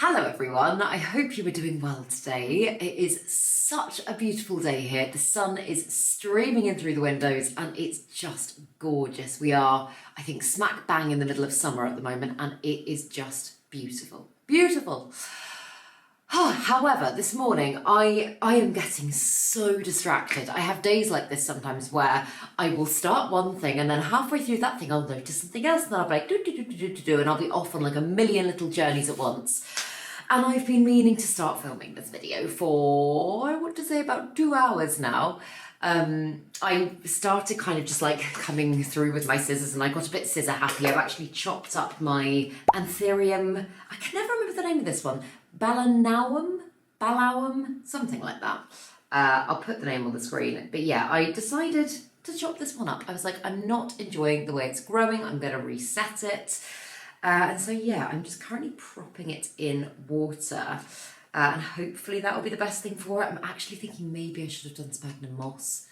Hello everyone, I hope you are doing well today. It is such a beautiful day here. The sun is streaming in through the windows and it's just gorgeous. We are, I think, smack bang in the middle of summer at the moment and it is just beautiful. Beautiful. However, this morning I am getting so distracted. I have days like this sometimes where I will start one thing and then halfway through that thing I'll notice something else and then I'll be like do and I'll be off on like a million little journeys at once. And I've been meaning to start filming this video for, I want to say, about 2 hours now. I started kind of just like coming through with my scissors and I got a bit scissor happy. I've actually chopped up my Anthurium, I can never remember the name of this one, Ballanawum, something like that. I'll put the name on the screen. But yeah, I decided to chop this one up. I was like, I'm not enjoying the way it's growing. I'm going to reset it. And so yeah, I'm just currently propping it in water. And hopefully that will be the best thing for it. I'm actually thinking maybe I should have done sphagnum moss.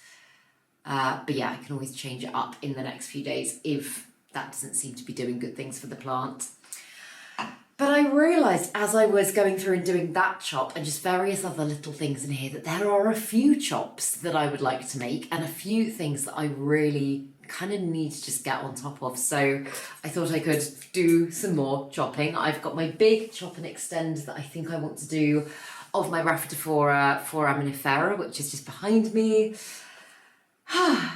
But yeah, I can always change it up in the next few days if that doesn't seem to be doing good things for the plant. But I realised as I was going through and doing that chop and just various other little things in here that there are a few chops that I would like to make and a few things that I really kind of need to just get on top of. So I thought I could do some more chopping. I've got my big chop and extend that I think I want to do of my Rhaphidophora foraminifera, which is just behind me.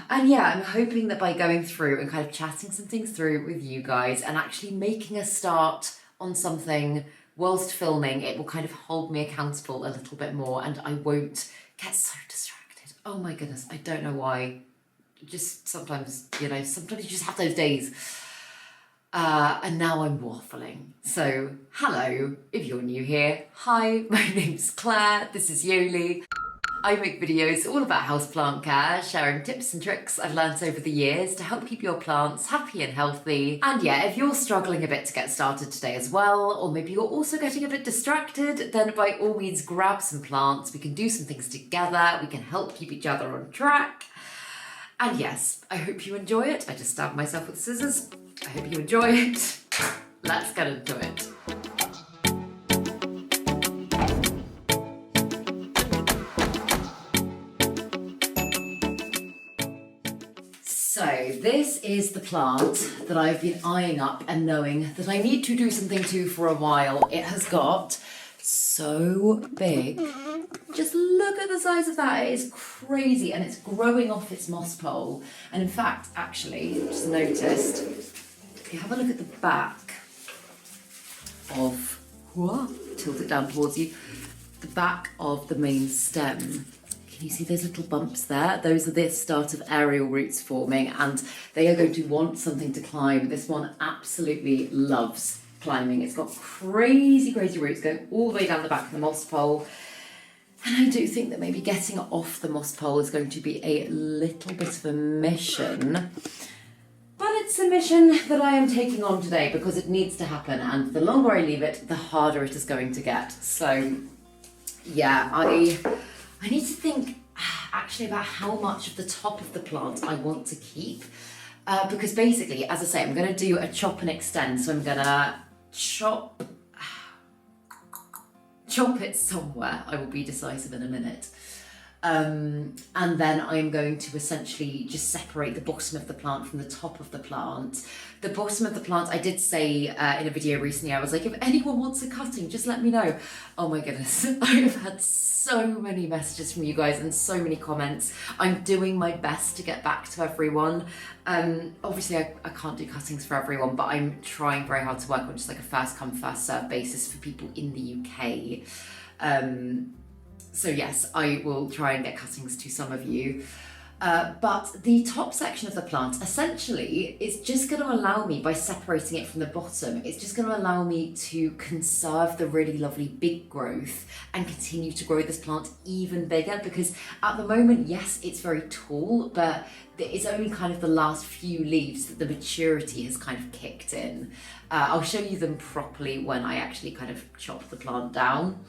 And yeah, I'm hoping that by going through and kind of chatting some things through with you guys and actually making a start on something whilst filming, it will kind of hold me accountable a little bit more and I won't get so distracted. Oh my goodness, I don't know why. Just sometimes, sometimes you just have those days. And now I'm waffling. So, hello, if you're new here. Hi, my name's Claire, this is Yoli. I make videos all about houseplant care, sharing tips and tricks I've learnt over the years to help keep your plants happy and healthy. And yeah, if you're struggling a bit to get started today as well, or maybe you're also getting a bit distracted, then by all means grab some plants. We can do some things together. We can help keep each other on track. And yes, I hope you enjoy it. I just stabbed myself with scissors. I hope you enjoy it. Let's get into it. So this is the plant that I've been eyeing up and knowing that I need to do something to for a while. It has got so big. Just look at the size of that, it is crazy and it's growing off its moss pole. And in fact, actually, just noticed, if you have a look at the back of, tilt it down towards you, the back of the main stem, can you see those little bumps there? Those are the start of aerial roots forming and they are going to want something to climb. This one absolutely loves climbing. It's got crazy roots going all the way down the back of the moss pole. And I do think that maybe getting off the moss pole is going to be a little bit of a mission. But it's a mission that I am taking on today because it needs to happen. And the longer I leave it, the harder it is going to get. So yeah, I need to think actually about how much of the top of the plant I want to keep. Because basically, as I say, I'm going to do a chop and extend. So I'm going to chop it somewhere. I will be decisive in a minute. And then I'm going to essentially just separate the bottom of the plant from the top of the plant. The bottom of the plant, I did say in a video recently, I was like, if anyone wants a cutting, just let me know. Oh my goodness, I have had so many messages from you guys and so many comments. I'm doing my best to get back to everyone. Obviously I can't do cuttings for everyone, but I'm trying very hard to work on just like a first come, first serve basis for people in the UK. So yes, I will try and get cuttings to some of you. But the top section of the plant, essentially, is just going to allow me, by separating it from the bottom, it's just going to allow me to conserve the really lovely big growth and continue to grow this plant even bigger. Because at the moment, yes, it's very tall, but it's only kind of the last few leaves that the maturity has kind of kicked in. I'll show you them properly when I actually kind of chop the plant down.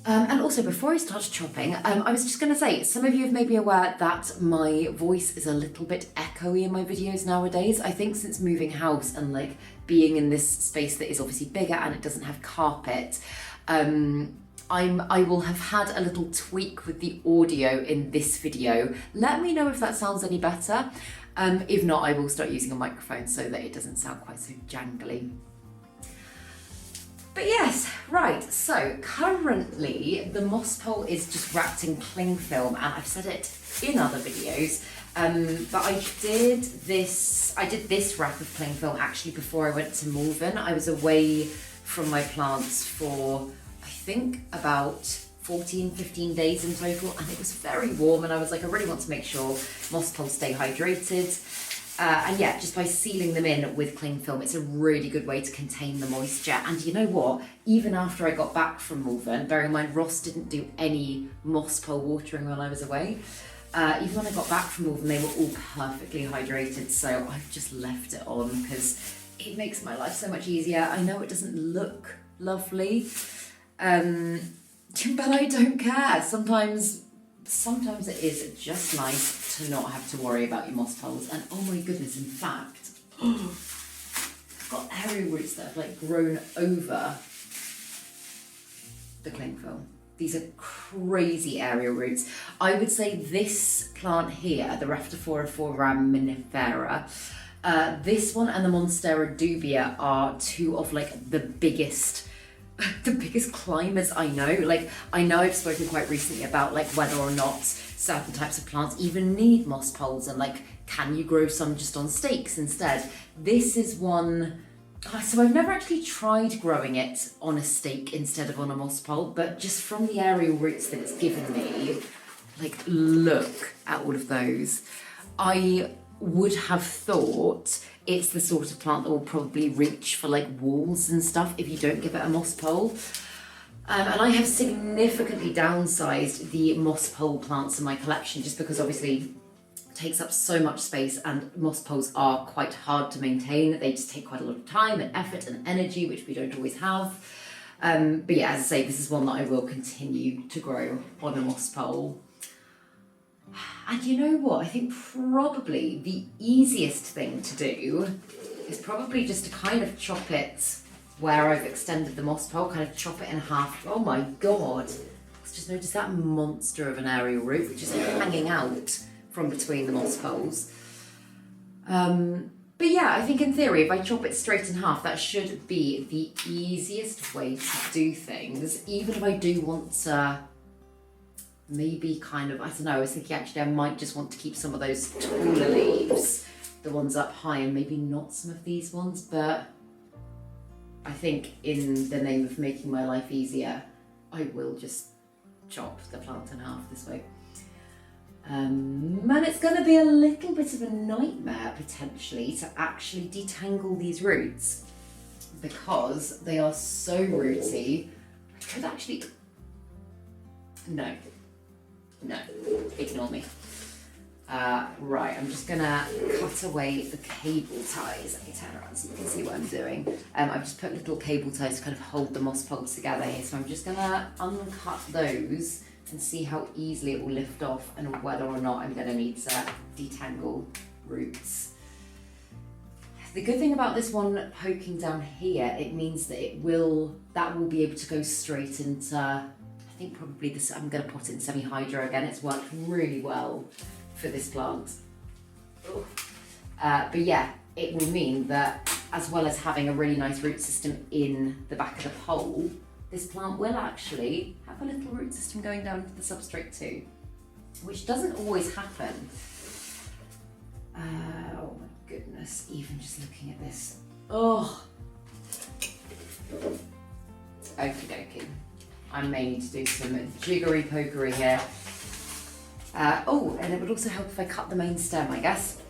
And also, before I start chopping, I was just going to say, some of you may be aware that my voice is a little bit echoey in my videos nowadays. I think since moving house and like being in this space that is obviously bigger and it doesn't have carpet, I will have had a little tweak with the audio in this video. Let me know if that sounds any better. If not, I will start using a microphone so that it doesn't sound quite so jangly. But yes, right, so currently the moss pole is just wrapped in cling film, and I've said it in other videos, but I did this wrap of cling film actually before I went to Malvern. I was away from my plants for, I think, about 15 days in total, and it was very warm, and I was like, I really want to make sure moss poles stay hydrated. And yeah, just by sealing them in with cling film, it's a really good way to contain the moisture. And you know what? Even after I got back from Malvern, bearing in mind Ross didn't do any moss pole watering while I was away, even when I got back from Malvern, they were all perfectly hydrated. So I've just left it on because it makes my life so much easier. I know it doesn't look lovely, but I don't care. Sometimes it is just nice to not have to worry about your moss poles. And oh my goodness, in fact, I've got aerial roots that have like grown over the cling film. These are crazy aerial roots. I would say this plant here, the Rhaphidophora foraminifera, this one and the Monstera dubia are two of like the biggest climbers I know. Like, I know I've spoken quite recently about like whether or not certain types of plants even need moss poles, and like, can you grow some just on stakes instead? This is one, so I've never actually tried growing it on a stake instead of on a moss pole, but just from the aerial roots that it's given me, like, look at all of those. I would have thought it's the sort of plant that will probably reach for like walls and stuff if you don't give it a moss pole. And I have significantly downsized the moss pole plants in my collection just because obviously it takes up so much space, and moss poles are quite hard to maintain. They just take quite a lot of time and effort and energy, which we don't always have. But yeah, as I say, this is one that I will continue to grow on a moss pole. And you know what? I think probably the easiest thing to do is probably just to kind of chop it where I've extended the moss pole, kind of chop it in half. Oh my God. Let's just notice that monster of an aerial root, which is hanging out from between the moss poles. But yeah, I think in theory, if I chop it straight in half, that should be the easiest way to do things. Even if I do want to maybe kind of, I don't know, I was thinking actually I might just want to keep some of those taller leaves, the ones up high, and maybe not some of these ones, but I think in the name of making my life easier, I will just chop the plant in half this way. And it's going to be a little bit of a nightmare potentially to actually detangle these roots because they are so rooty. I could actually, no, ignore me. Right, I'm just gonna cut away the cable ties. Let me turn around so you can see what I'm doing. I've just put little cable ties to kind of hold the moss poles together here, so I'm just gonna uncut those and see how easily it will lift off and whether or not I'm gonna need to detangle roots. The good thing about this one poking down here, it means that that will be able to go straight into, I think probably this, I'm gonna put it in semi-hydro again. It's worked really well for this plant. But yeah, it will mean that as well as having a really nice root system in the back of the pole, this plant will actually have a little root system going down into the substrate too, which doesn't always happen. Oh my goodness, even just looking at this. Oh. Okie dokie. I may need to do some jiggery pokery here. Oh, and it would also help if I cut the main stem, I guess.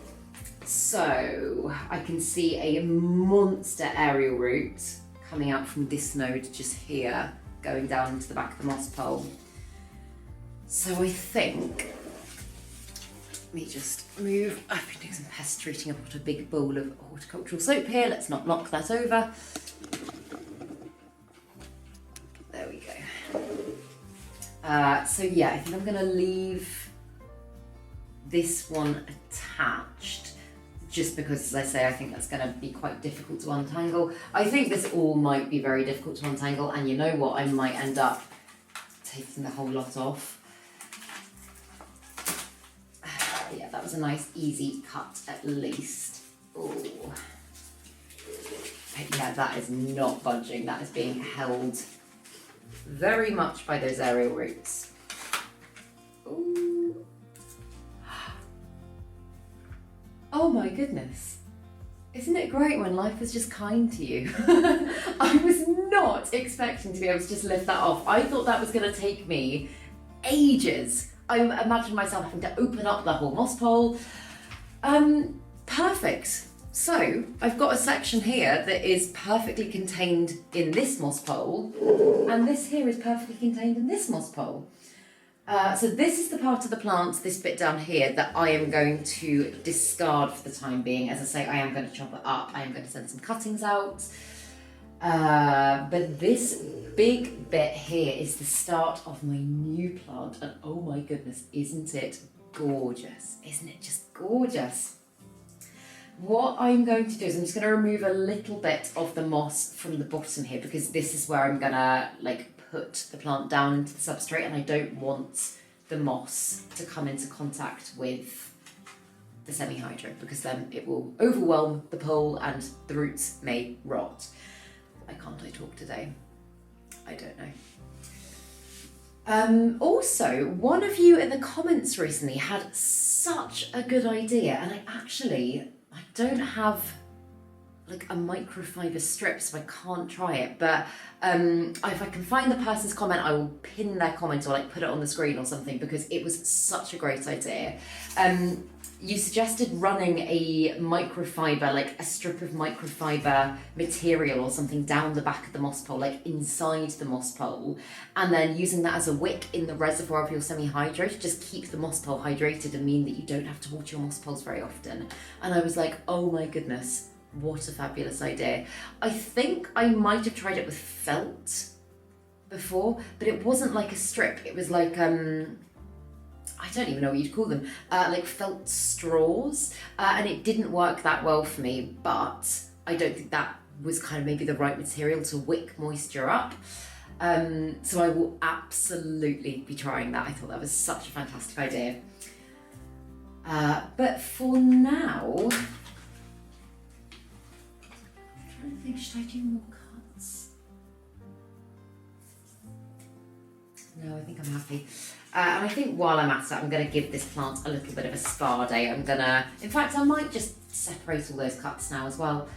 So I can see a monster aerial root coming out from this node just here, going down into the back of the moss pole. So I think, let me just move, I've been doing some pest treating. I've got a big bowl of horticultural soap here. Let's not knock that over. There we go. So yeah, I think I'm gonna leave this one attached just because, as I say, I think that's gonna be quite difficult to untangle. I think this all might be very difficult to untangle, and you know what, I might end up taking the whole lot off. Yeah, that was a nice easy cut at least. Oh, yeah, that is not budging, that is being held very much by those aerial roots. Ooh. Oh my goodness. Isn't it great when life is just kind to you? I was not expecting to be able to just lift that off. I thought that was going to take me ages. I imagined myself having to open up the whole moss pole. Perfect. So I've got a section here that is perfectly contained in this moss pole, and this here is perfectly contained in this moss pole. So this is the part of the plant, this bit down here, that I am going to discard for the time being. As I say, I am going to chop it up. I am going to send some cuttings out. But this big bit here is the start of my new plant. And oh my goodness, isn't it gorgeous? Isn't it just gorgeous? What I'm going to do is I'm just going to remove a little bit of the moss from the bottom here, because this is where I'm going to put the plant down into the substrate, and I don't want the moss to come into contact with the semi-hydro, because then it will overwhelm the pole and the roots may rot. Why can't I talk today? I don't know. Also, one of you in the comments recently had such a good idea, and I don't have a microfiber strip, so I can't try it, but if I can find the person's comment, I will pin their comment or put it on the screen or something, because it was such a great idea. You suggested running a microfiber, a strip of microfiber material or something down the back of the moss pole, inside the moss pole, and then using that as a wick in the reservoir of your semi-hydro to just keep the moss pole hydrated and mean that you don't have to water your moss poles very often. And I was like, oh my goodness, what a fabulous idea. I think I might have tried it with felt before, but it wasn't like a strip. It was I don't even know what you'd call them, felt straws, and it didn't work that well for me, but I don't think that was maybe the right material to wick moisture up. So I will absolutely be trying that. I thought that was such a fantastic idea. But for now, I'm trying to think, should I do more cuts? No, I think I'm happy. And I think while I'm at it, I'm going to give this plant a little bit of a spa day. In fact, I might just separate all those cuts now as well.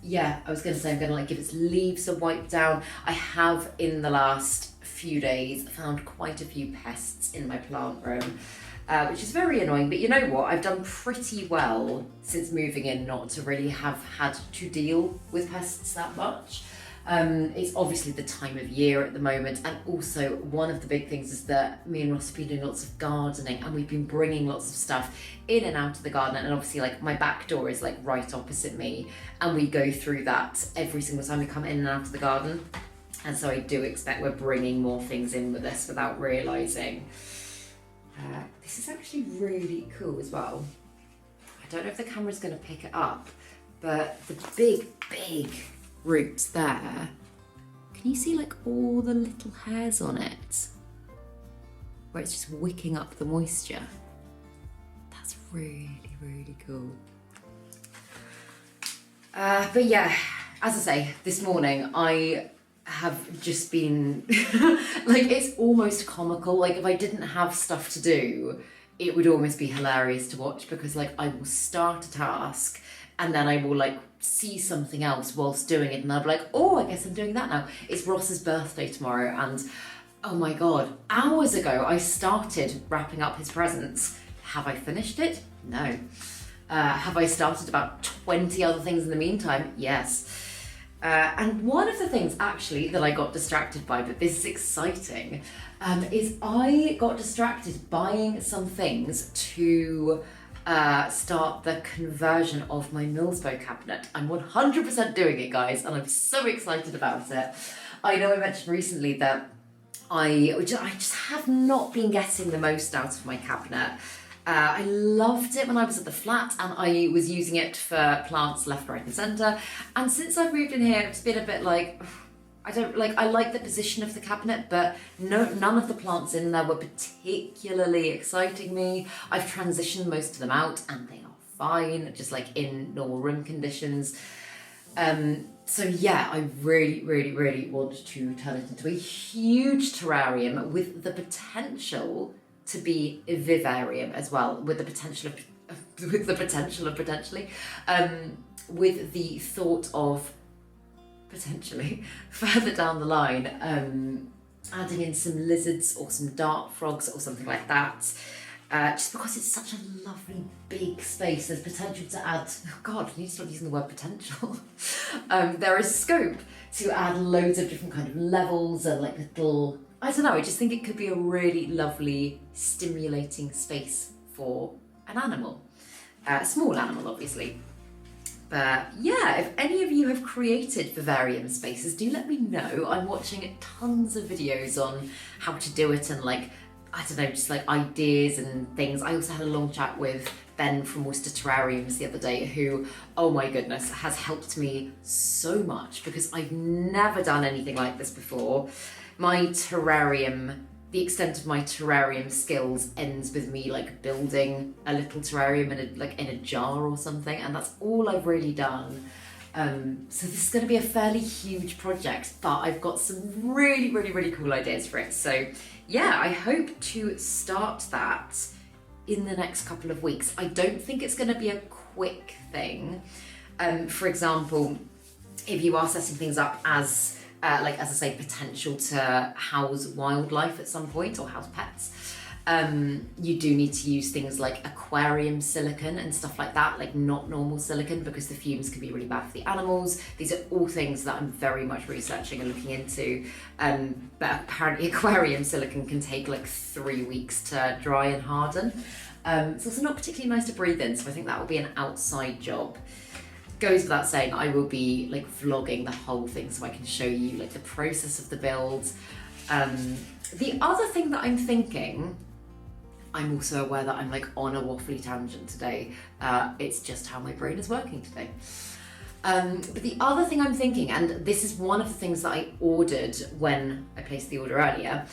Yeah, I was going to say I'm going to give its leaves a wipe down. I have, in the last few days, found quite a few pests in my plant room, which is very annoying. But you know what? I've done pretty well since moving in not to really have had to deal with pests that much. It's obviously the time of year at the moment, and also one of the big things is that me and Ross have been doing lots of gardening, and we've been bringing lots of stuff in and out of the garden, and obviously my back door is right opposite me, and we go through that every single time we come in and out of the garden, and so I do expect we're bringing more things in with us without realising. This is actually really cool as well. I don't know if the camera's going to pick it up, but the big roots there, can you see all the little hairs on it where it's just wicking up the moisture? That's really cool. But yeah, as I say, this morning I have just been it's almost comical. If I didn't have stuff to do, it would almost be hilarious to watch, because I will start a task and then I will see something else whilst doing it, and I'll be oh, I guess I'm doing that now. It's Ross's birthday tomorrow, and oh my god, hours ago I started wrapping up his presents. Have I finished it? No. Have I started about 20 other things in the meantime? Yes. And one of the things actually that I got distracted by, but this is exciting, is I got distracted buying some things to start the conversion of my Millsbow cabinet. I'm 100% doing it, guys, and I'm so excited about it. I know I mentioned recently that I just have not been getting the most out of my cabinet. I loved it when I was at the flat and I was using it for plants left, right and centre. And since I've moved in here, it's been a bit like, I like the position of the cabinet, but none of the plants in there were particularly exciting me. I've transitioned most of them out and they are fine, just like in normal room conditions. So yeah, I really want to turn it into a huge terrarium with the potential to be a vivarium as well, with the potential of potentially, with the thought of potentially further down the line, adding in some lizards or some dart frogs or something like that. Just because it's such a lovely big space, there's potential to add, oh God, I need to stop using the word potential. There is scope to add loads of different kind of levels and like little, I don't know, I just think it could be a really lovely, stimulating space for an animal. A small animal, obviously. But yeah, if any of you have created vivarium spaces, do let me know. I'm watching tons of videos on how to do it and like, I don't know, just like ideas and things. I also had a long chat with Ben from Worcester Terrariums the other day who, oh my goodness, has helped me so much because I've never done anything like this before. My terrarium, the extent of my terrarium skills ends with me like building a little terrarium in a jar or something, and that's all I've really done. So this is going to be a fairly huge project, but I've got some really cool ideas for it. So yeah, I hope to start that in the next couple of weeks. I don't think it's going to be a quick thing. For example, if you are setting things up as I say, potential to house wildlife at some point or house pets, you do need to use things like aquarium silicone and stuff like that, like not normal silicone, because the fumes can be really bad for the animals. These are all things that I'm very much researching and looking into, but apparently aquarium silicone can take like 3 weeks to dry and harden. It's also not particularly nice to breathe in, so I think that will be an outside job. Goes without saying, I will be like vlogging the whole thing so I can show you like the process of the build. The other thing that I'm thinking, I'm also aware that I'm like on a waffly tangent today. It's just how my brain is working today. But the other thing I'm thinking, and this is one of the things that I ordered when I placed the order earlier,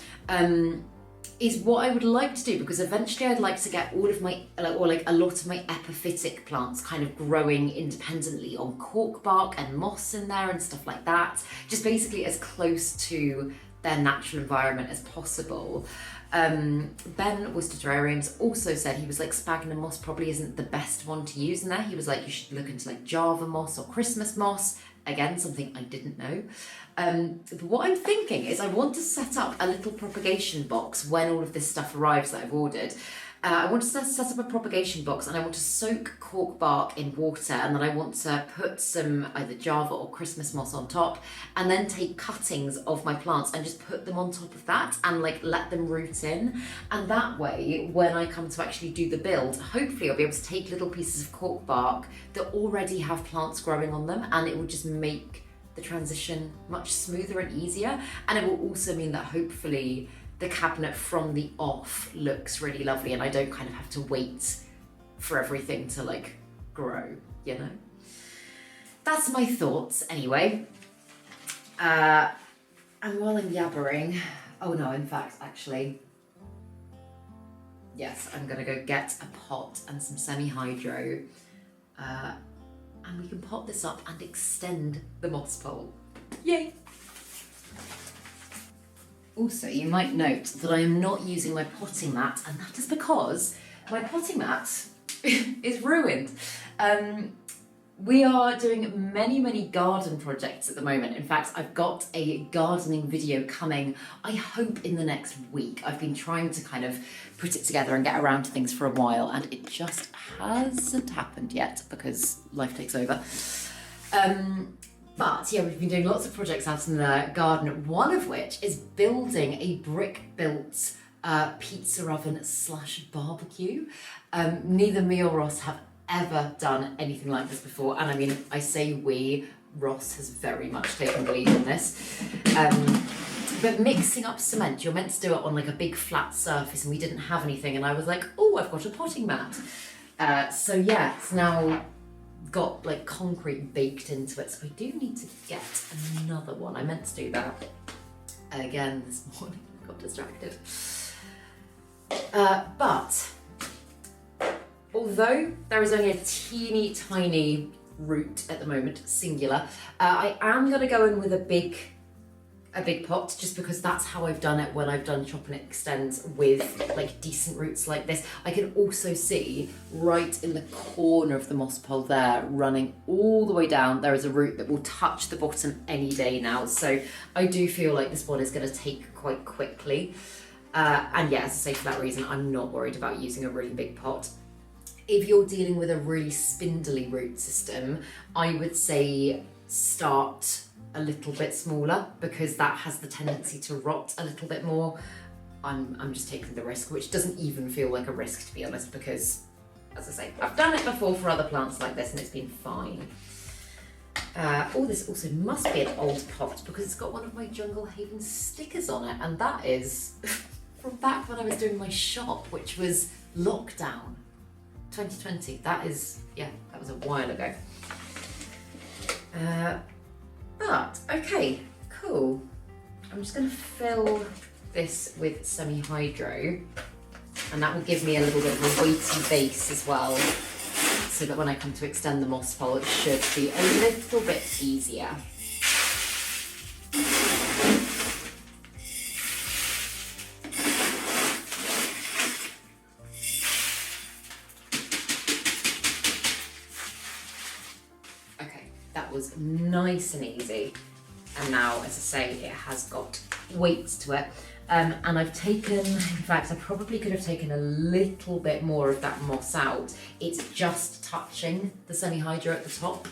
is what I would like to do, because eventually I'd like to get all of my, or like a lot of my epiphytic plants kind of growing independently on cork bark and moss in there and stuff like that. Just basically as close to their natural environment as possible. Ben Worcester Terrariums also said, he was like, sphagnum moss probably isn't the best one to use in there. He was like, you should look into like Java moss or Christmas moss. Again, something I didn't know. But what I'm thinking is I want to set up a little propagation box when all of this stuff arrives that I've ordered. I want to set up a propagation box, and I want to soak cork bark in water, and then I want to put some either Java or Christmas moss on top, and then take cuttings of my plants and just put them on top of that and like let them root in. And that way, when I come to actually do the build, hopefully I'll be able to take little pieces of cork bark that already have plants growing on them, and it will just make the transition much smoother and easier. And it will also mean that hopefully the cabinet from the off looks really lovely, and I don't kind of have to wait for everything to like grow, you know? That's my thoughts anyway. And while I'm yabbering, oh no, in fact, actually, yes, I'm gonna go get a pot and some semi-hydro, and we can pot this up and extend the moss pole. Yay! Also, you might note that I am not using my potting mat, and that is because my potting mat is ruined. We are doing many garden projects at the moment. In fact, I've got a gardening video coming, I hope in the next week. I've been trying to kind of put it together and get around to things for a while, and it just hasn't happened yet because life takes over. But yeah, we've been doing lots of projects out in the garden, one of which is building a brick-built pizza oven / barbecue. Neither me or Ross have ever done anything like this before, and I mean, I say we, Ross has very much taken the lead in this. But mixing up cement, you're meant to do it on like a big flat surface, and we didn't have anything, and I was like, oh, I've got a potting mat. So yeah, it's now got like concrete baked into it, so I do need to get another one. I meant to do that again this morning, got distracted. But although there is only a teeny tiny root at the moment, singular, I am going to go in with a big pot, just because that's how I've done it when I've done chop and extends with like decent roots like this. I can also see right in the corner of the moss pole there, running all the way down, there is a root that will touch the bottom any day now. So I do feel like this one is going to take quite quickly. And yeah, as I say, for that reason, I'm not worried about using a really big pot. If you're dealing with a really spindly root system, I would say start a little bit smaller, because that has the tendency to rot a little bit more. I'm just taking the risk, which doesn't even feel like a risk, to be honest, because, as I say, I've done it before for other plants like this and it's been fine. Oh, this also must be an old pot, because it's got one of my TheJungleHaven stickers on it, and that is from back when I was doing my shop, which was lockdown 2020. That is, yeah, that was a while ago. But, okay, cool. I'm just going to fill this with semi-hydro, and that will give me a little bit of a weighty base as well, so that when I come to extend the moss pole, it should be a little bit easier. Okay, that was nice and easy. And now, as I say, it has got weight to it. And I've taken, in fact, I probably could have taken a little bit more of that moss out. It's just touching the semi-hydro at the top.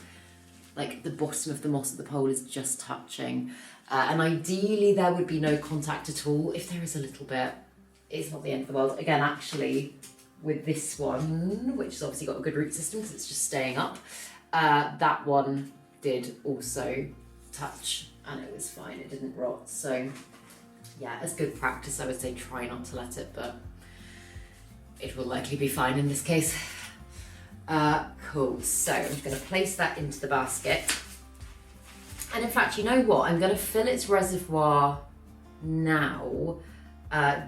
Like the bottom of the moss at the pole is just touching. And ideally there would be no contact at all. If there is a little bit, it's not the end of the world. Again, actually, with this one, which has obviously got a good root system because it's just staying up, that one did also touch and it was fine, it didn't rot. So yeah, as good practice, I would say try not to let it, but it will likely be fine in this case. Cool, so I'm going to place that into the basket. And in fact, you know what? I'm going to fill its reservoir now,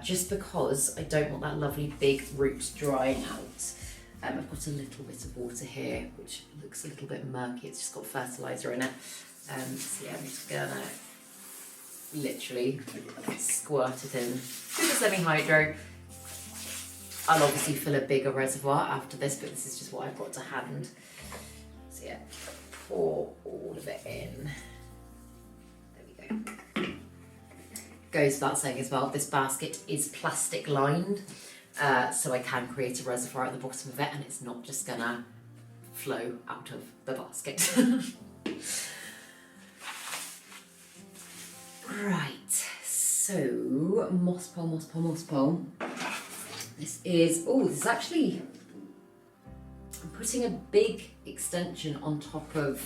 just because I don't want that lovely big root drying out. I've got a little bit of water here, which looks a little bit murky. It's just got fertiliser in it. So yeah, I'm just going to literally squirt it in through the semi-hydro. I'll obviously fill a bigger reservoir after this, but this is just what I've got to hand. So yeah, pour all of it in. There we go. Goes without saying as well, this basket is plastic lined, so I can create a reservoir at the bottom of it and it's not just gonna flow out of the basket. Right, so moss pole, moss pole, moss pole. This is actually, I'm putting a big extension on top of,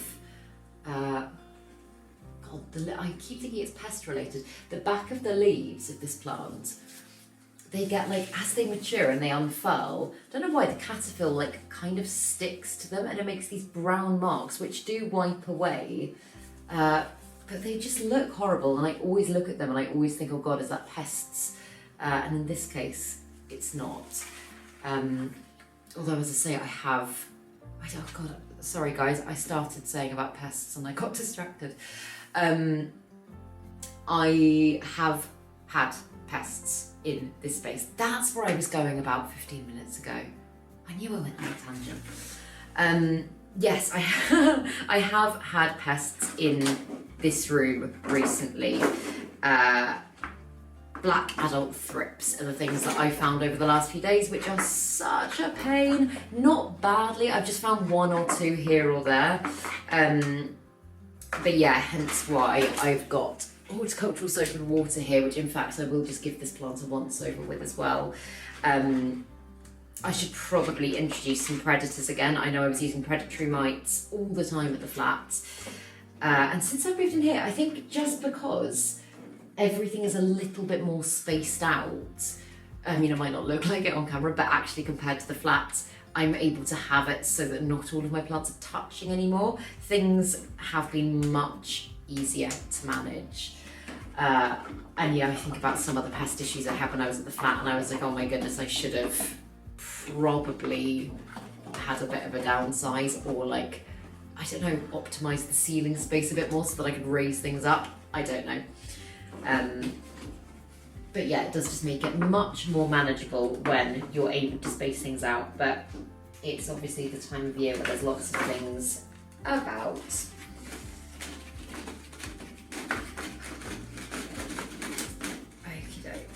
I keep thinking it's pest related. The back of the leaves of this plant, they get like, as they mature and they unfurl, I don't know why, the caterpillar like kind of sticks to them and it makes these brown marks which do wipe away. But they just look horrible and I always look at them and I always think, oh God, is that pests? And in this case, it's not. Although, as I say, oh God, sorry guys, I started saying about pests and I got distracted. I have had pests in this space. That's where I was going about 15 minutes ago. I knew I went on a tangent. Yes, I have had pests in this room recently. Black adult thrips are the things that I found over the last few days, which are such a pain. Not badly, I've just found one or two here or there. But yeah, hence why I've got horticultural soap and water here, which in fact I will just give this plant a once over with as well. I should probably introduce some predators again. I know I was using predatory mites all the time at the flats. And since I've moved in here, I think just because everything is a little bit more spaced out, I mean, it might not look like it on camera, but actually compared to the flat, I'm able to have it so that not all of my plants are touching anymore. Things have been much easier to manage. And yeah, I think about some of the pest issues I had when I was at the flat, and I was like, oh my goodness, I should have probably had a bit of a downsize, or like, I don't know, optimize the ceiling space a bit more so that I could raise things up. I don't know. But yeah, it does just make it much more manageable when you're able to space things out. But it's obviously the time of year where there's lots of things about. Okie doke.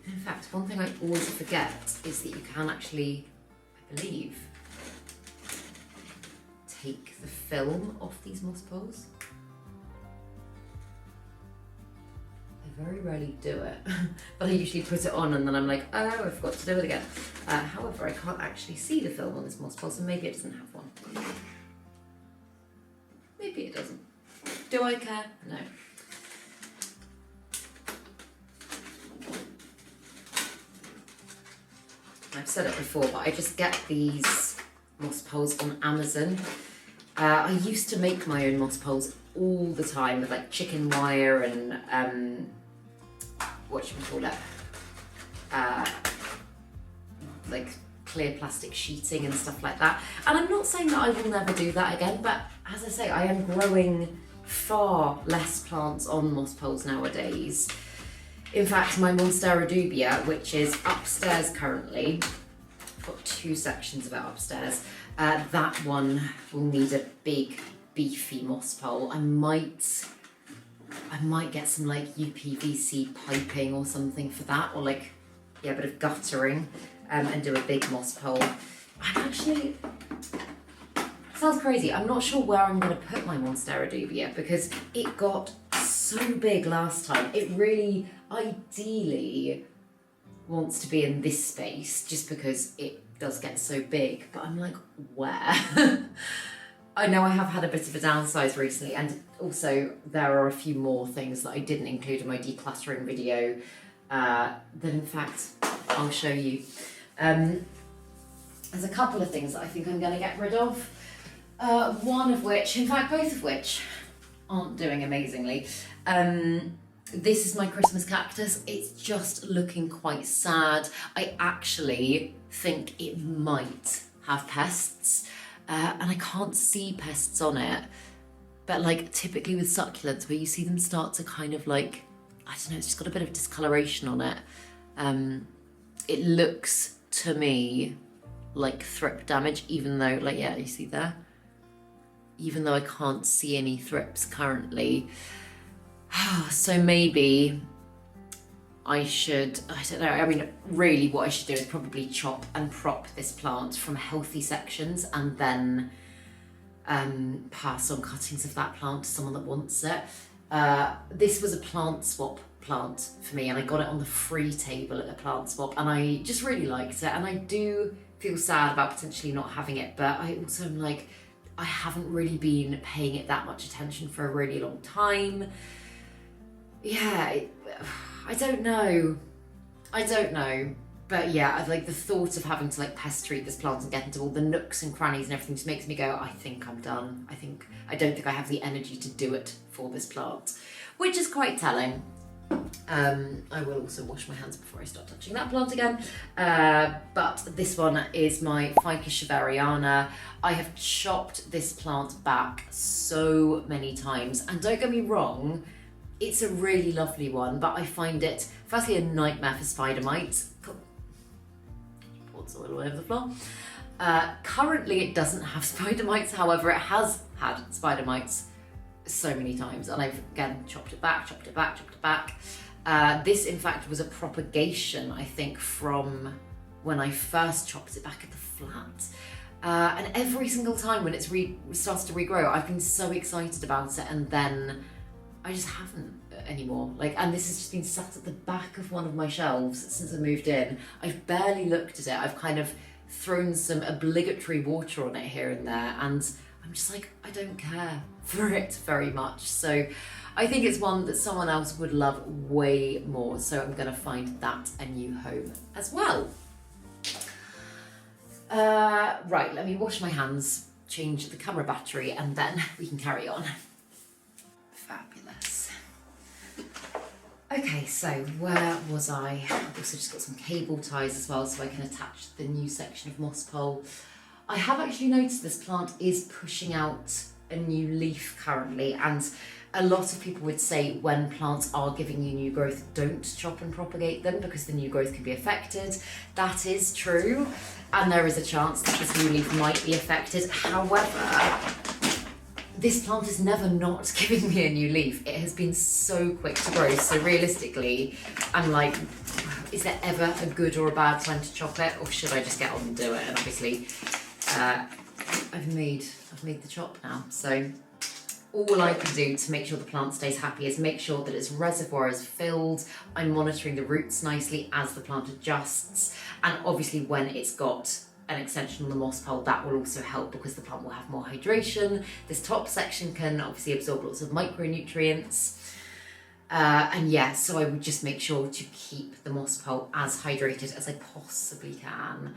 In fact, one thing I always forget is that you can actually, I believe, take the film off these moss poles. I very rarely do it, but I usually put it on and then I'm like, oh, I forgot to do it again. However, I can't actually see the film on this moss pole, so maybe it doesn't have one. Maybe it doesn't. Do I care? No. I've said it before, but I just get these moss poles on Amazon. I used to make my own moss poles all the time with like chicken wire and whatchamacallit, like clear plastic sheeting and stuff like that. And I'm not saying that I will never do that again, but as I say, I am growing far less plants on moss poles nowadays. In fact, my Monstera dubia, which is upstairs currently, I've got 2 sections of it upstairs, that one will need a big beefy moss pole. I might get some like UPVC piping or something for that, or like, yeah, a bit of guttering, and do a big moss pole. I'm actually, sounds crazy, I'm not sure where I'm going to put my Monstera dubia because it got so big last time. It really ideally wants to be in this space just because it does get so big, but I'm like, where? I know I have had a bit of a downsize recently, and also there are a few more things that I didn't include in my decluttering video that in fact I'll show you. There's a couple of things that I think I'm going to get rid of, one of which, in fact both of which, aren't doing amazingly. This is my Christmas cactus. It's just looking quite sad. I actually think it might have pests, and I can't see pests on it, but like typically with succulents where you see them start to kind of like, I don't know, it's just got a bit of discoloration on it. It looks to me like thrip damage, even though, like, yeah, you see there? Even though I can't see any thrips currently. So maybe I should, I don't know, I mean, really what I should do is probably chop and prop this plant from healthy sections and then pass on cuttings of that plant to someone that wants it. This was a plant swap plant for me, and I got it on the free table at a plant swap, and I just really liked it, and I do feel sad about potentially not having it, but I also am like, I haven't really been paying it that much attention for a really long time. Yeah, I don't know, but yeah, I like the thought of having to like pest treat this plant and get into all the nooks and crannies and everything just makes me go, I think I'm done. I don't think I have the energy to do it for this plant, which is quite telling. I will also wash my hands before I start touching that plant again. But this one is my Ficus Shavariana. I have chopped this plant back so many times, and don't get me wrong, it's a really lovely one, but I find it firstly a nightmare for spider mites. Poured all over the floor. Currently it doesn't have spider mites, however it has had spider mites so many times, and I've again chopped it back. This in fact was a propagation, I think, from when I first chopped it back at the flat. And every single time when it's starts to regrow, I've been so excited about it, and then I just haven't anymore. Like, and this has just been sat at the back of one of my shelves since I moved in. I've barely looked at it. I've kind of thrown some obligatory water on it here and there, and I'm just like, I don't care. for it very much. So I think it's one that someone else would love way more. So I'm going to find that a new home as well. Right, let me wash my hands, change the camera battery, and then we can carry on. Fabulous. Okay, so where was I? I've also just got some cable ties as well so I can attach the new section of moss pole. I have actually noticed this plant is pushing out a new leaf currently, and a lot of people would say when plants are giving you new growth, don't chop and propagate them because the new growth can be affected. That is true, and there is a chance that this new leaf might be affected. However, this plant is never not giving me a new leaf. It has been so quick to grow, so realistically, I'm like, is there ever a good or a bad time to chop it, or should I just get on and do it? And obviously, I've made the chop now, so all I can do to make sure the plant stays happy is make sure that its reservoir is filled. I'm monitoring the roots nicely as the plant adjusts, and obviously when it's got an extension on the moss pole, that will also help because the plant will have more hydration. This top section can obviously absorb lots of micronutrients. And yeah, so I would just make sure to keep the moss pole as hydrated as I possibly can.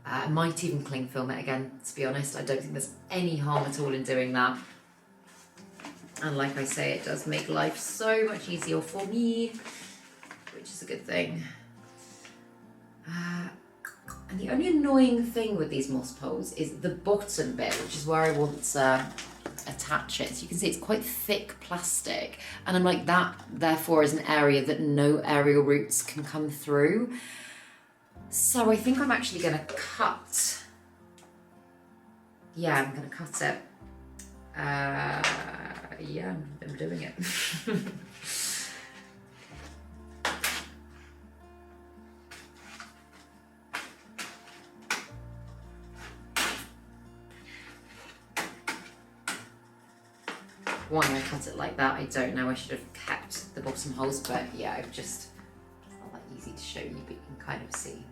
I might even cling film it again, to be honest. I don't think there's any harm at all in doing that. And like I say, it does make life so much easier for me, which is a good thing. And the only annoying thing with these moss poles is the bottom bit, which is where I want to attach it. So you can see it's quite thick plastic, and I'm like, that therefore is an area that no aerial roots can come through. So I think I'm actually going to cut. Yeah, I'm going to cut it. Yeah, I'm doing it. Why I cut it like that, I don't know. I should have kept the bottom holes, but yeah, I've just, it's not that easy to show you, but you can kind of see.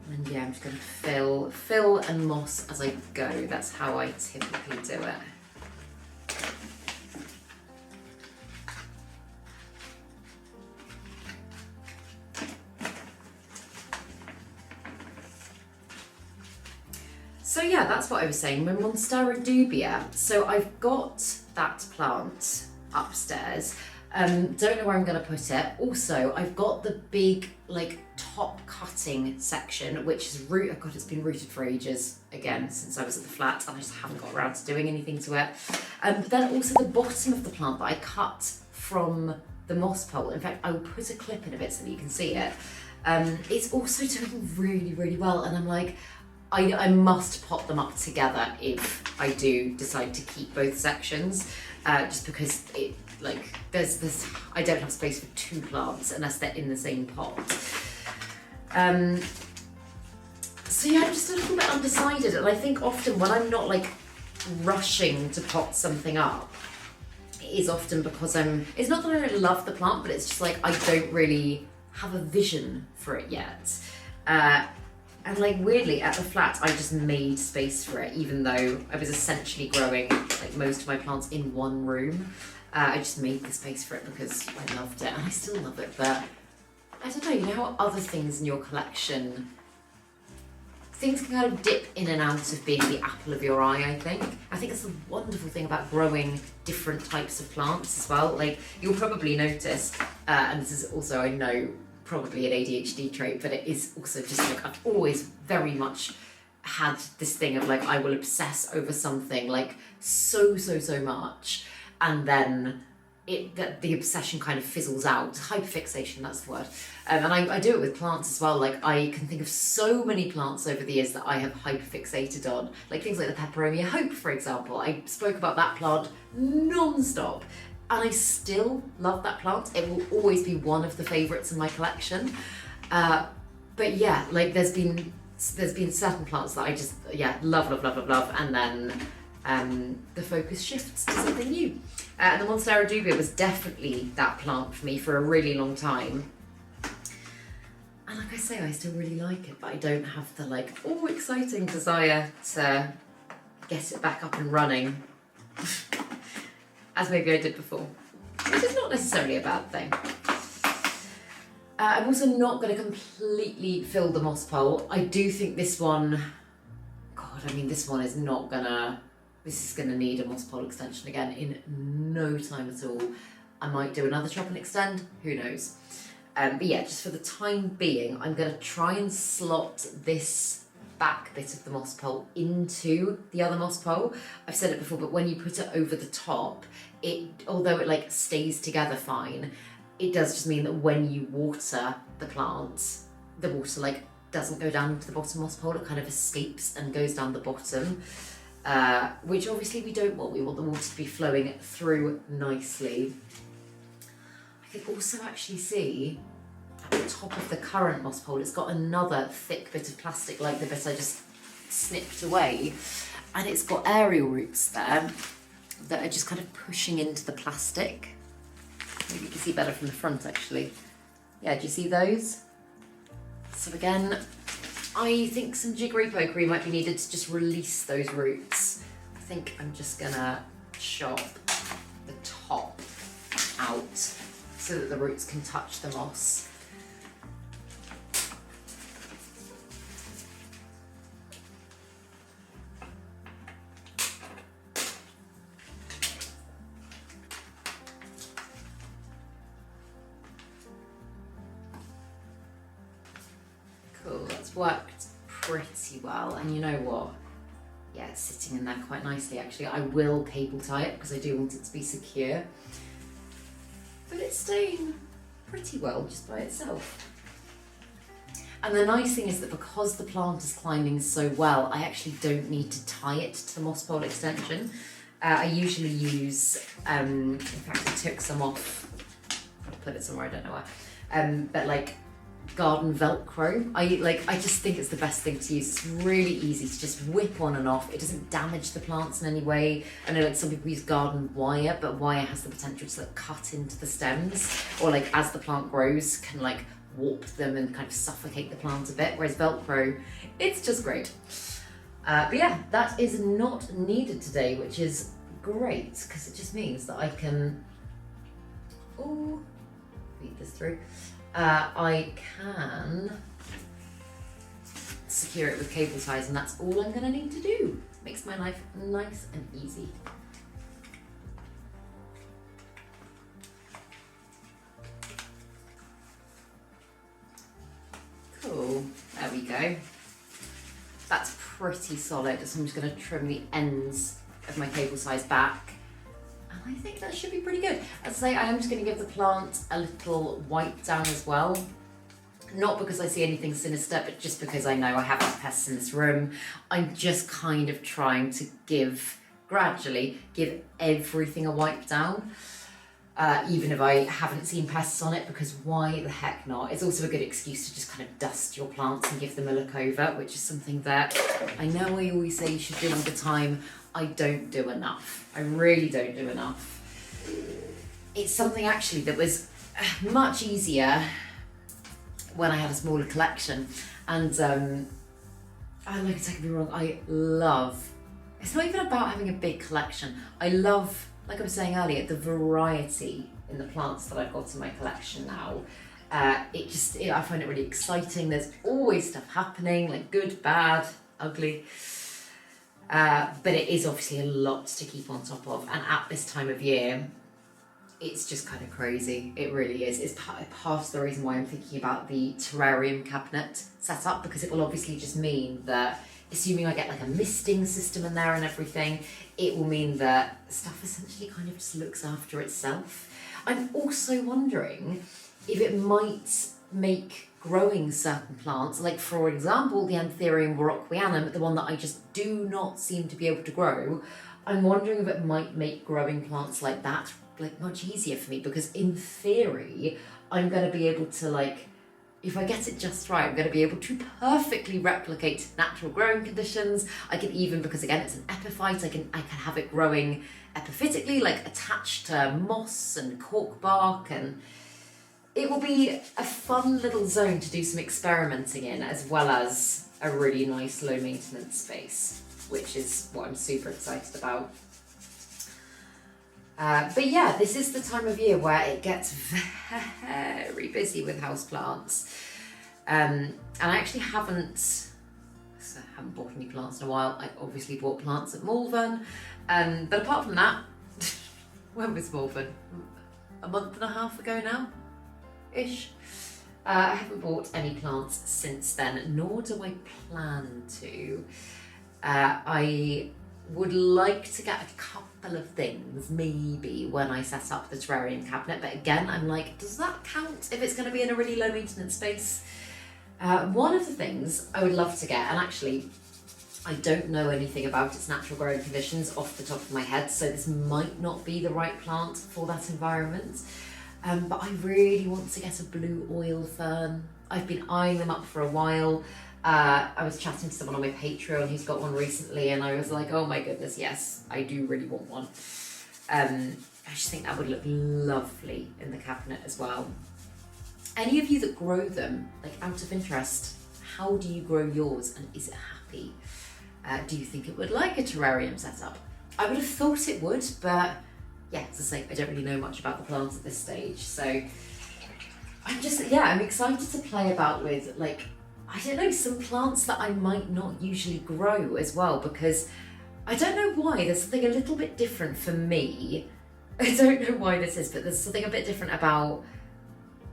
And yeah, I'm just going to fill and moss as I go. That's how I typically do it. So yeah, that's what I was saying, my Monstera dubia. So I've got that plant upstairs. Don't know where I'm going to put it. Also, I've got the big like top cutting section, which is oh god, it's been rooted for ages again since I was at the flat, and I just haven't got around to doing anything to it. But then also the bottom of the plant that I cut from the moss pole. In fact, I will put a clip in a bit so that you can see it. It's also doing really, really well, and I'm like, I must pot them up together if I do decide to keep both sections, just because it, like, there's I don't have space for two plants unless they're in the same pot. So yeah, I'm just a little bit undecided, and I think often when I'm not like rushing to pot something up, it is often because it's not that I don't love the plant, but it's just like I don't really have a vision for it yet. And like weirdly at the flat, I just made space for it, even though I was essentially growing like most of my plants in one room. I just made the space for it because I loved it, and I still love it, but I don't know, you know how other things in your collection, things can kind of dip in and out of being the apple of your eye, I think. I think it's the wonderful thing about growing different types of plants as well. Like, you'll probably notice, and this is also, I know, probably an ADHD trait, but it is also just like, I've always very much had this thing of like, I will obsess over something like so much, and then the obsession kind of fizzles out. Hyperfixation, that's the word. And I do it with plants as well. Like, I can think of so many plants over the years that I have hyperfixated on, like things like the Peperomia Hope, for example. I spoke about that plant non-stop, and I still love that plant. It will always be one of the favourites in my collection. But yeah, like there's been certain plants that I just, yeah, love, and then the focus shifts to something new. And the Monstera dubia was definitely that plant for me for a really long time. And like I say, I still really like it, but I don't have the like, exciting desire to get it back up and running as maybe I did before, which is not necessarily a bad thing. I'm also not going to completely fill the moss pole. I do think this one, God, I mean, this one is not gonna, this is gonna need a moss pole extension again in no time at all. I might do another chop and extend, who knows. But yeah, just for the time being, I'm gonna try and slot this back bit of the moss pole into the other moss pole. I've said it before, but when you put it over the top, although it like stays together fine, it does just mean that when you water the plants, the water like doesn't go down into the bottom moss pole, it kind of escapes and goes down the bottom, which obviously we don't want. We want the water to be flowing through nicely. I can also actually see at the top of the current moss pole, it's got another thick bit of plastic like the bit I just snipped away, and it's got aerial roots there that are just kind of pushing into the plastic. Maybe you can see better from the front actually. Yeah, do you see those? So again, I think some jiggery pokery might be needed to just release those roots. I think I'm just gonna chop the top out so that the roots can touch the moss. Cool, that's worked pretty well, and you know what? Yeah, it's sitting in there quite nicely actually. I will cable tie it because I do want it to be secure, but it's staying pretty well just by itself. And the nice thing is that because the plant is climbing so well, I actually don't need to tie it to the moss pole extension. I usually use, in fact I took some off, I'll put it somewhere, I don't know where, but like garden Velcro. I just think it's the best thing to use. It's really easy to just whip on and off. It doesn't damage the plants in any way. I know like some people use garden wire, but wire has the potential to like cut into the stems, or like as the plant grows can like warp them and kind of suffocate the plant a bit, whereas Velcro, it's just great. But yeah, that is not needed today, which is great because it just means that I can feed this through. I can secure it with cable ties, and that's all I'm gonna need to do. Makes my life nice and easy. Cool, there we go. That's pretty solid, so I'm just gonna trim the ends of my cable ties back. I think that should be pretty good. As I say, I am just going to give the plant a little wipe down as well. Not because I see anything sinister, but just because I know I have pests in this room. I'm just kind of trying to gradually give everything a wipe down. Even if I haven't seen pests on it, because why the heck not? It's also a good excuse to just kind of dust your plants and give them a look over, which is something that I know I always say you should do all the time. I don't do enough. I really don't do enough. It's something actually that was much easier when I had a smaller collection. And don't get me wrong, it's not even about having a big collection. I love, like I was saying earlier, the variety in the plants that I've got in my collection now. I find it really exciting. There's always stuff happening, like good, bad, ugly. But it is obviously a lot to keep on top of, and at this time of year it's just kind of crazy. It really is. It's part of the reason why I'm thinking about the terrarium cabinet setup, because it will obviously just mean that, assuming I get like a misting system in there and everything, it will mean that stuff essentially kind of just looks after itself. I'm also wondering if it might make growing certain plants, like for example the Anthurium warocquianum, the one that I just do not seem to be able to grow, I'm wondering if it might make growing plants like that like much easier for me, because in theory I'm going to be able to, like, if I get it just right, I'm going to be able to perfectly replicate natural growing conditions. I can even, because again it's an epiphyte, I can have it growing epiphytically, like attached to moss and cork bark, and it will be a fun little zone to do some experimenting in, as well as a really nice low maintenance space. which is what I'm super excited about. But yeah, this is the time of year where it gets very busy with houseplants. And I actually haven't bought any plants in a while. I obviously bought plants at Malvern. But apart from that, when was Malvern? A month and a half ago now, ish. I haven't bought any plants since then, nor do I plan to. I would like to get a couple of things, maybe, when I set up the terrarium cabinet, but again, I'm like, does that count if it's going to be in a really low maintenance space? One of the things I would love to get, and actually, I don't know anything about its natural growing conditions off the top of my head, so this might not be the right plant for that environment, but I really want to get a blue oil fern. I've been eyeing them up for a while. I was chatting to someone on my Patreon who's got one recently, and I was like, oh my goodness, yes, I do really want one. I just think that would look lovely in the cabinet as well. Any of you that grow them, like out of interest, how do you grow yours, and is it happy? Do you think it would like a terrarium setup? I would have thought it would, but yeah, as I say, I don't really know much about the plants at this stage. So I'm excited to play about with, like, I don't know, some plants that I might not usually grow as well, because I don't know why, there's something a little bit different for me. I don't know why this is, but there's something a bit different about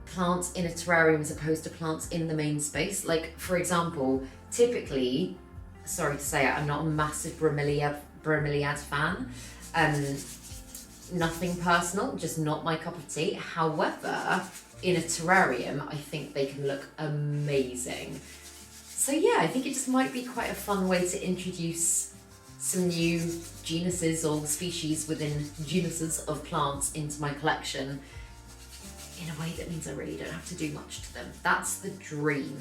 plants in a terrarium as opposed to plants in the main space. Like, for example, typically, sorry to say it, I'm not a massive bromeliad fan. Nothing personal, just not my cup of tea. However, in a terrarium, I think they can look amazing. So yeah, I think it just might be quite a fun way to introduce some new genuses or species within genuses of plants into my collection in a way that means I really don't have to do much to them. That's the dream.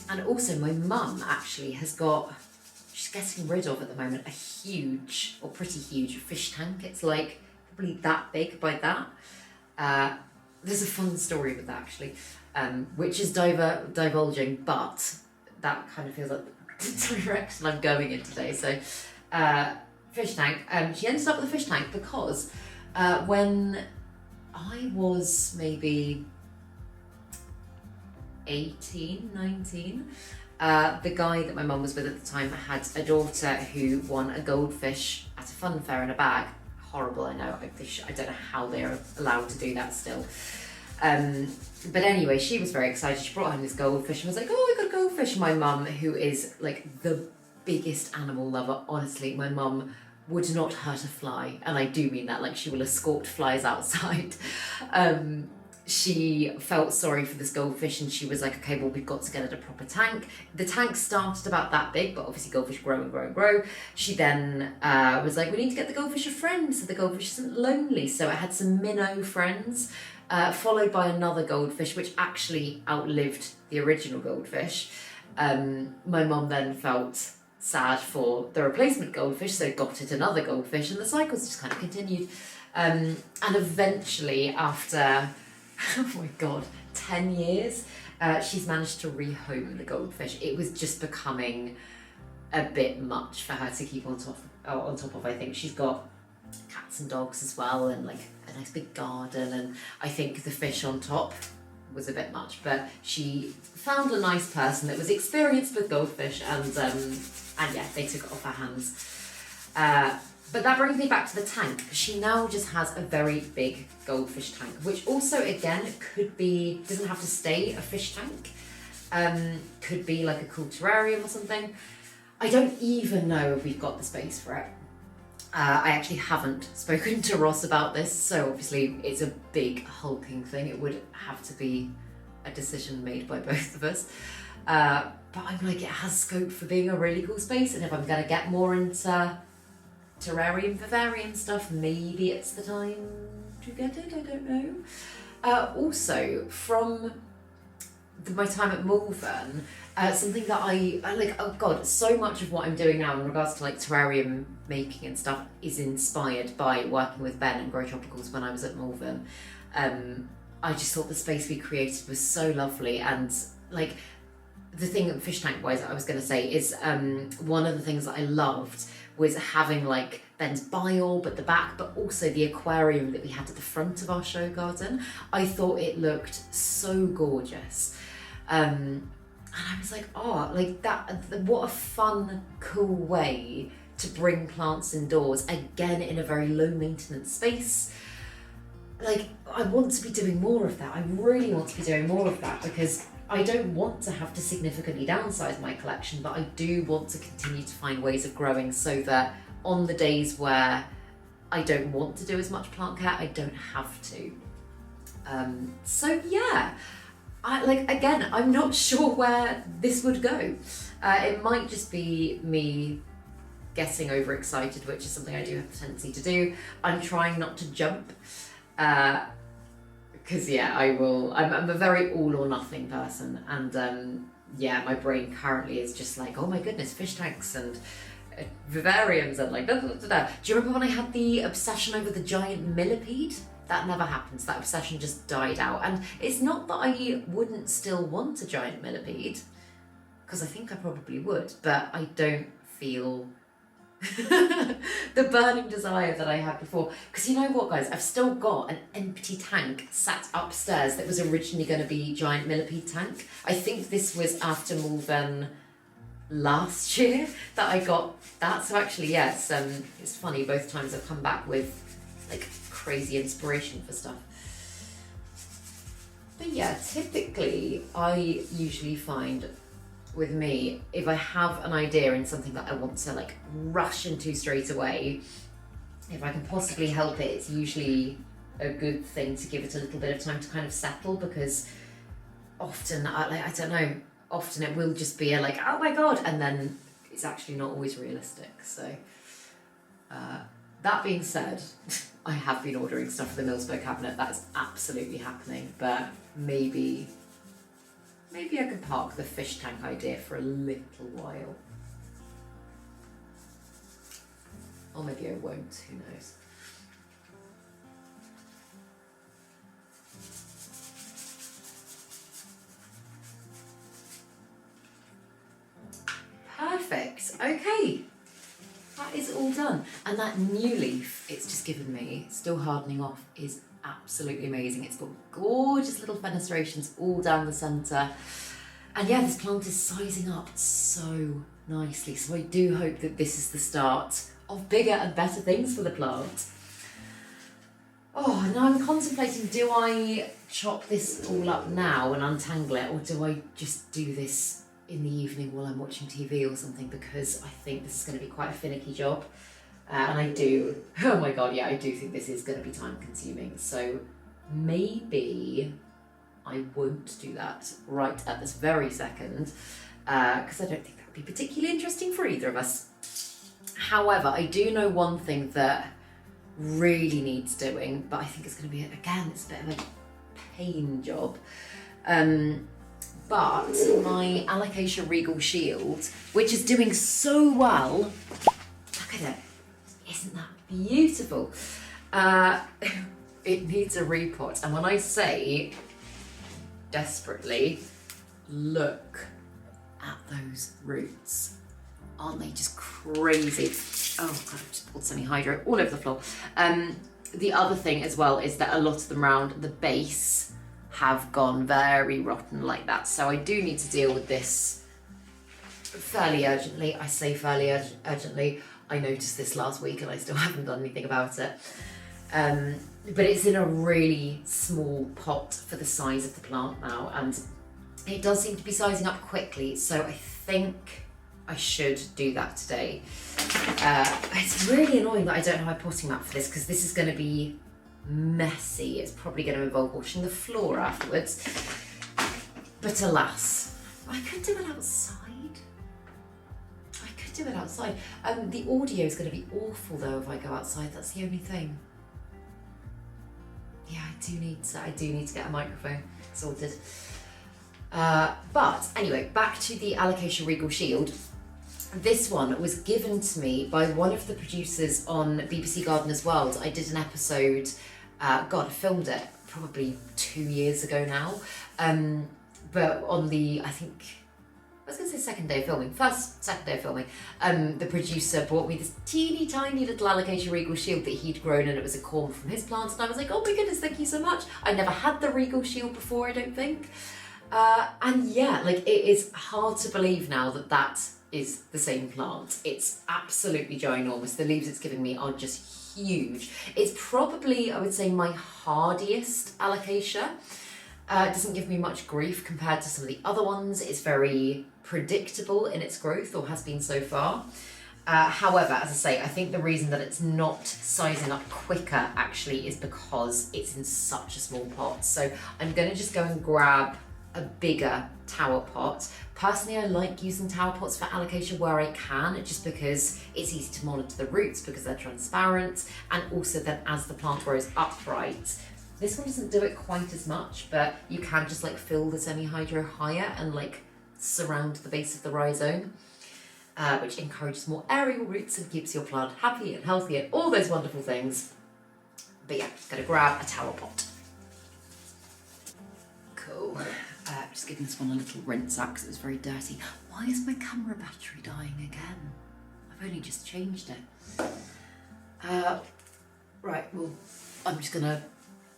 And also my mum actually has got, she's getting rid of at the moment, a huge, or pretty huge, fish tank. It's like probably that big by that. There's a fun story with that actually, which is divulging, but that kind of feels like the direction I'm going in today. So fish tank, she ended up with a fish tank because when I was maybe 18, 19, the guy that my mum was with at the time had a daughter who won a goldfish at a fun fair in a bag. Horrible, I know. I don't know how they're allowed to do that still. But anyway, she was very excited. She brought home this goldfish and was like, oh, I got a goldfish. My mum, who is like the biggest animal lover, honestly, my mum would not hurt a fly. And I do mean that, like she will escort flies outside. She felt sorry for this goldfish and she was like, okay, well, we've got to get it a proper tank. The tank started about that big, but obviously goldfish grow and grow and grow. She then was like, we need to get the goldfish a friend so the goldfish isn't lonely. So it had some minnow friends, followed by another goldfish, which actually outlived the original goldfish. My mum then felt sad for the replacement goldfish, so got it another goldfish, and the cycles just kind of continued. And eventually, after, oh my God, 10 years, she's managed to rehome the goldfish. It was just becoming a bit much for her to keep on top of. I think she's got cats and dogs as well, and like a nice big garden, and I think the fish on top was a bit much, but she found a nice person that was experienced with goldfish, and yeah, they took it off her hands. But that brings me back to the tank. She now just has a very big goldfish tank, which also, again, could be, doesn't have to stay a fish tank. Could be like a cool terrarium or something. I don't even know if we've got the space for it. I actually haven't spoken to Ross about this, so obviously it's a big hulking thing. It would have to be a decision made by both of us. But I'm like, it has scope for being a really cool space, and if I'm going to get more into terrarium, vivarium stuff, maybe it's the time to get it, I don't know. Also, from my time at Malvern, something that I like, oh God, so much of what I'm doing now in regards to like terrarium making and stuff is inspired by working with Ben and Grow Tropicals when I was at Malvern. I just thought the space we created was so lovely, and like the thing fish tank wise I was going to say is one of the things that I loved was having like Ben's bile at the back, but also the aquarium that we had at the front of our show garden. I thought it looked so gorgeous. And I was like, oh, like that, what a fun, cool way to bring plants indoors, again in a very low maintenance space. Like, I want to be doing more of that. I really want to be doing more of that, because I don't want to have to significantly downsize my collection, but I do want to continue to find ways of growing so that on the days where I don't want to do as much plant care, I don't have to. So yeah, again, I'm not sure where this would go. It might just be me getting overexcited, which is something I do have a tendency to do. I'm trying not to jump, because yeah, I'm a very all or nothing person, and yeah, my brain currently is just like, oh my goodness, fish tanks and vivariums and like da, da, da, da. Do you remember when I had the obsession over the giant millipede? That never happens. That obsession just died out. And it's not that I wouldn't still want a giant millipede, because I think I probably would, but I don't feel the burning desire that I had before. Because you know what, guys, I've still got an empty tank sat upstairs that was originally going to be giant millipede tank. I think this was after Malvern last year that I got that. So actually, yes, it's funny, both times I've come back with like crazy inspiration for stuff. But yeah, typically I usually find with me, if I have an idea in something that I want to like rush into straight away, if I can possibly help it, it's usually a good thing to give it a little bit of time to kind of settle, because often, I don't know, often it will just be a like, oh my God, and then it's actually not always realistic. So that being said, I have been ordering stuff for the Millspo cabinet. That is absolutely happening, but maybe I could park the fish tank idea for a little while. Or maybe I won't, who knows. Perfect, okay. That is all done. And that new leaf it's just given me, still hardening off, is absolutely amazing. It's got gorgeous little fenestrations all down the centre. And yeah, this plant is sizing up so nicely. So I do hope that this is the start of bigger and better things for the plant. Oh, now I'm contemplating, do I chop this all up now and untangle it, or do I just do this in the evening while I'm watching TV or something, because I think this is going to be quite a finicky job. And I do, oh my God, yeah, I do think this is going to be time consuming. So maybe I won't do that right at this very second, because I don't think that would be particularly interesting for either of us. However, I do know one thing that really needs doing, but I think it's going to be, again, it's a bit of a pain job. But my Alocasia Regal Shield, which is doing so well, look at it, isn't that beautiful? It needs a repot, and when I say desperately, look at those roots. Aren't they just crazy? Oh God, I've just pulled semi-hydro all over the floor. The other thing as well is that a lot of them around the base have gone very rotten like that. So I do need to deal with this fairly urgently. I say fairly urgently. I noticed this last week and I still haven't done anything about it. But it's in a really small pot for the size of the plant now, and it does seem to be sizing up quickly. So I think I should do that today. It's really annoying that I don't have my potting mat for this, because this is going to be messy. It's probably going to involve washing the floor afterwards. But alas, I could do it outside. The audio is going to be awful though if I go outside. That's the only thing. Yeah, I do need to get a microphone sorted. But anyway, back to the Alocasia Regal Shield. This one was given to me by one of the producers on BBC Gardener's World. I did an episode, God, I filmed it probably 2 years ago now, but on the, I think, was going to say second day of filming, second day of filming, the producer brought me this teeny tiny little Alocasia regal shield that he'd grown, and it was a corn from his plants, and I was like, oh my goodness, thank you so much. I never had the regal shield before, I don't think. And yeah, like it is hard to believe now that that is the same plant. It's absolutely ginormous. The leaves it's giving me are just huge. It's probably, I would say, my hardiest Alocasia. It doesn't give me much grief compared to some of the other ones. It's very predictable in its growth, or has been so far. However, as I say, I think the reason that it's not sizing up quicker actually is because it's in such a small pot. So I'm going to just go and grab a bigger tower pot. Personally, I like using tower pots for Alocasia where I can, just because it's easy to monitor the roots because they're transparent, and also that as the plant grows upright, this one doesn't do it quite as much, but you can just like fill the semi-hydro higher and like surround the base of the rhizome, which encourages more aerial roots and keeps your plant happy and healthy and all those wonderful things. But yeah, gonna grab a tower pot. Cool. Just giving this one a little rinse out because it was very dirty. Why is my camera battery dying again? I've only just changed it. Right, well, I'm just gonna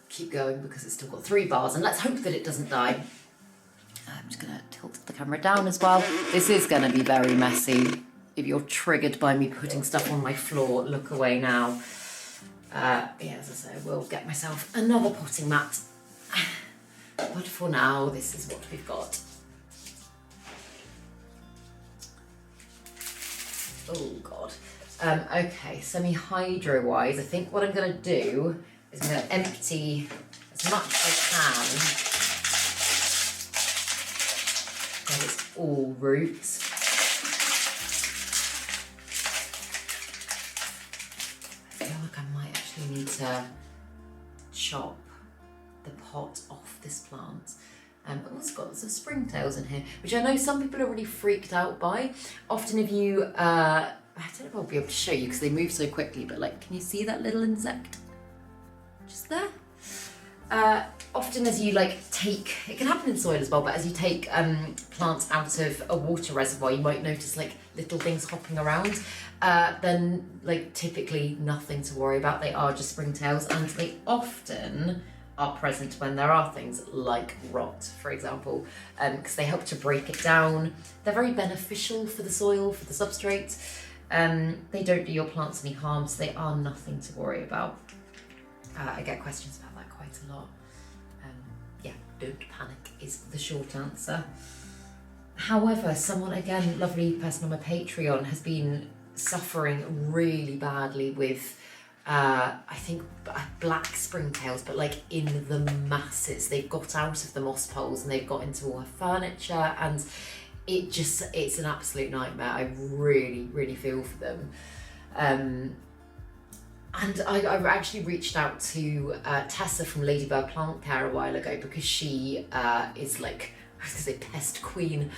keep going because it's still got 3 bars, and let's hope that it doesn't die. I'm just gonna tilt the camera down as well. This is gonna be very messy. If you're triggered by me putting stuff on my floor, look away now. Yeah, as I say, I will get myself another potting mat. But for now, this is what we've got. Oh God. Okay, semi-hydro wise, I think what I'm gonna do is I'm gonna empty as much as I can. And it's all roots. I feel like I might actually need to chop the pot off this plant. I've also got lots of springtails in here, which I know some people are really freaked out by. Often if you, I don't know if I'll be able to show you because they move so quickly, but like, can you see that little insect? Just there? Often as you like take, it can happen in soil as well, but as you take plants out of a water reservoir, you might notice like little things hopping around. Then like typically nothing to worry about. They are just springtails, and they often are present when there are things like rot, for example, because they help to break it down. They're very beneficial for the soil, for the substrate. They don't do your plants any harm, so they are nothing to worry about. I get questions about that quite a lot. Yeah, don't panic is the short answer. However, someone, again, lovely person on my Patreon, has been suffering really badly with I think black springtails, but like in the masses. They've got out of the moss poles and they've got into all her furniture, and it's an absolute nightmare. I really feel for them. And I actually reached out to Tessa from Ladybird Plant Care a while ago, because she is like, I was gonna say pest queen.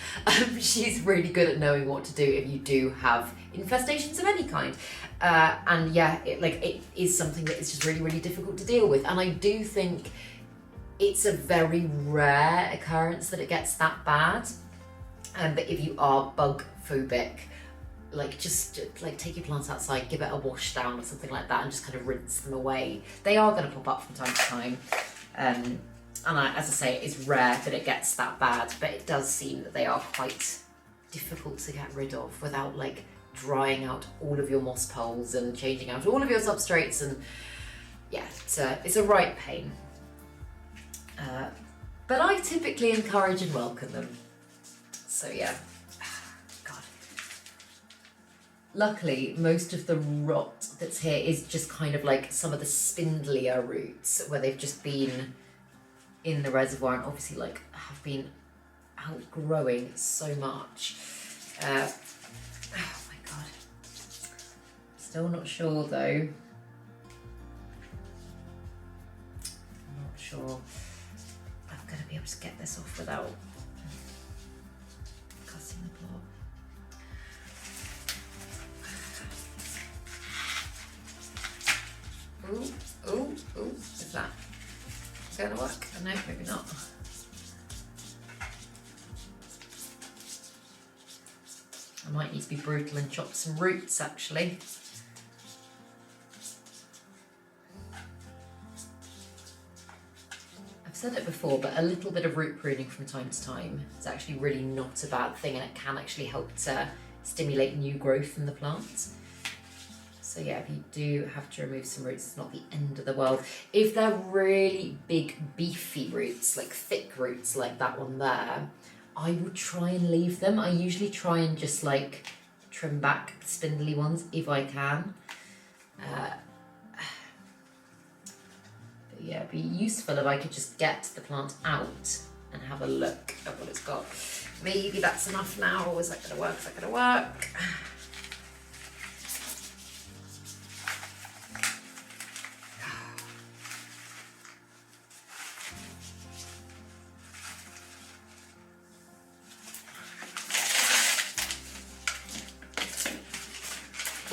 She's really good at knowing what to do if you do have infestations of any kind. And yeah, it is something that is just really difficult to deal with. And I do think it's a very rare occurrence that it gets that bad. But if you are bug phobic, like just like take your plants outside, give it a wash down or something like that, and just kind of rinse them away. They are going to pop up from time to time. And as I say, it is rare that it gets that bad, but it does seem that they are quite difficult to get rid of without like drying out all of your moss poles and changing out all of your substrates. And yeah, it's a right pain. But I typically encourage and welcome them. So yeah, God. Luckily, most of the rot that's here is just kind of like some of the spindlier roots where they've just been in the reservoir and obviously like have been outgrowing so much. Oh my God. Still not sure though. I'm not sure I'm going to be able to get this off without cutting the plot. Ooh, is that going to work? No, maybe not. might need to be brutal and chop some roots actually. I've said it before, but a little bit of root pruning from time to time is actually really not a bad thing, and it can actually help to stimulate new growth in the plant. So yeah, if you do have to remove some roots, it's not the end of the world. If they're really big, beefy roots, like thick roots like that one there, I would try and leave them. I usually try and just like trim back the spindly ones if I can. But yeah, it'd be useful if I could just get the plant out and have a look at what it's got. Maybe that's enough now, or is that gonna work? Is that gonna work?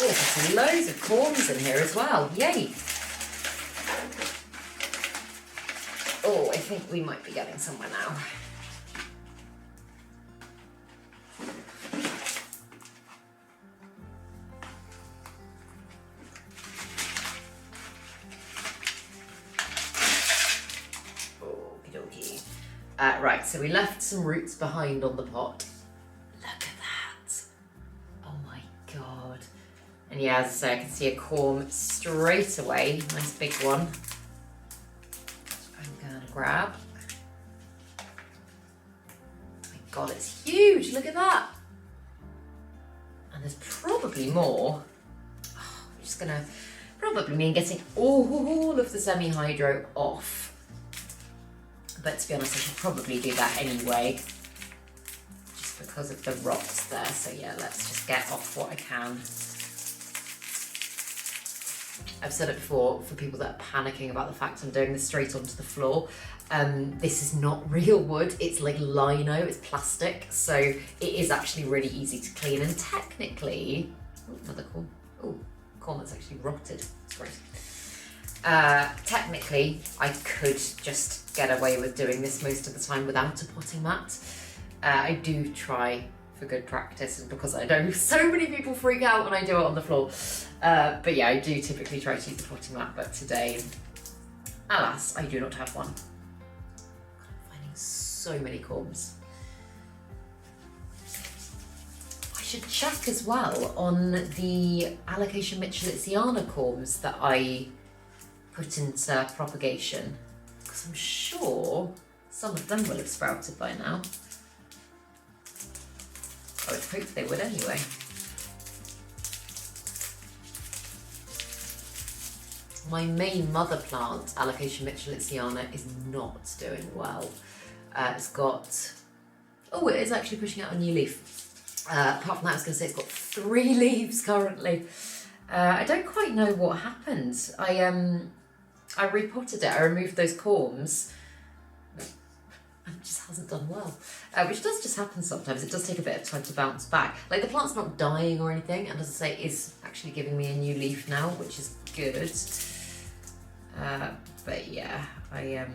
Oh, there's loads of corms in here as well. Yay! Oh, I think we might be getting somewhere now. Okie dokie. Right, so we left some roots behind on the pot. Look at that. Oh my God. And yeah, as I say, I can see a corm straight away. Nice big one. I'm gonna grab. My God, it's huge. Look at that. And there's probably more. Oh, I'm just gonna probably mean getting all of the semi-hydro off. But to be honest, I should probably do that anyway, just because of the rot there. So yeah, let's just get off what I can. I've said it before, for people that are panicking about the fact I'm doing this straight onto the floor, this is not real wood, it's like lino, it's plastic, so it is actually really easy to clean, and technically, oh, another corn, oh, corn that's actually rotted, it's gross. Technically, I could just get away with doing this most of the time without a potting mat. I do try for good practice, and because I know so many people freak out when I do it on the floor. But yeah, I do typically try to use the potting mat, but today, alas, I do not have one. I'm finding so many corms. I should check as well on the Alocasia mitchellitziana corms that I put into propagation, because I'm sure some of them will have sprouted by now. I would hope they would anyway. My main mother plant, Alocasia mitchellitziana, is not doing well. It's got, oh, it is actually pushing out a new leaf. Apart from that, I was going to say it's got 3 leaves currently. I don't quite know what happened. I repotted it, I removed those corms, and it just hasn't done well. Which does just happen sometimes. It does take a bit of time to bounce back. Like, the plant's not dying or anything, and as I say, it is actually giving me a new leaf now, which is good. But yeah, I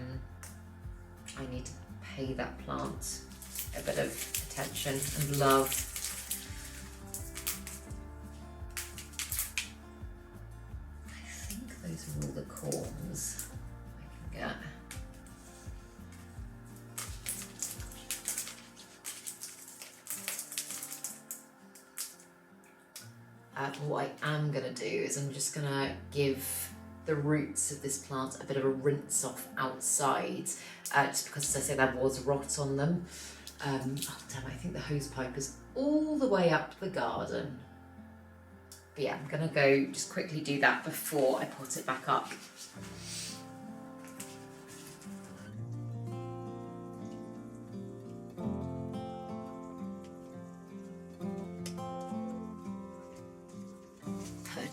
need to pay that plant a bit of attention and love. I think those are all the corms I can get. What I am going to do is I'm just going to give the roots of this plant a bit of a rinse off outside, just because, as I say, there was rot on them. Oh damn, I think the hose pipe is all the way up the garden. But yeah, I'm going to go just quickly do that before I pot it back up.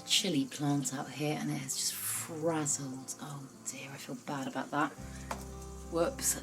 Chili plant out here and it has just frazzled. Oh dear, I feel bad about that. Whoops.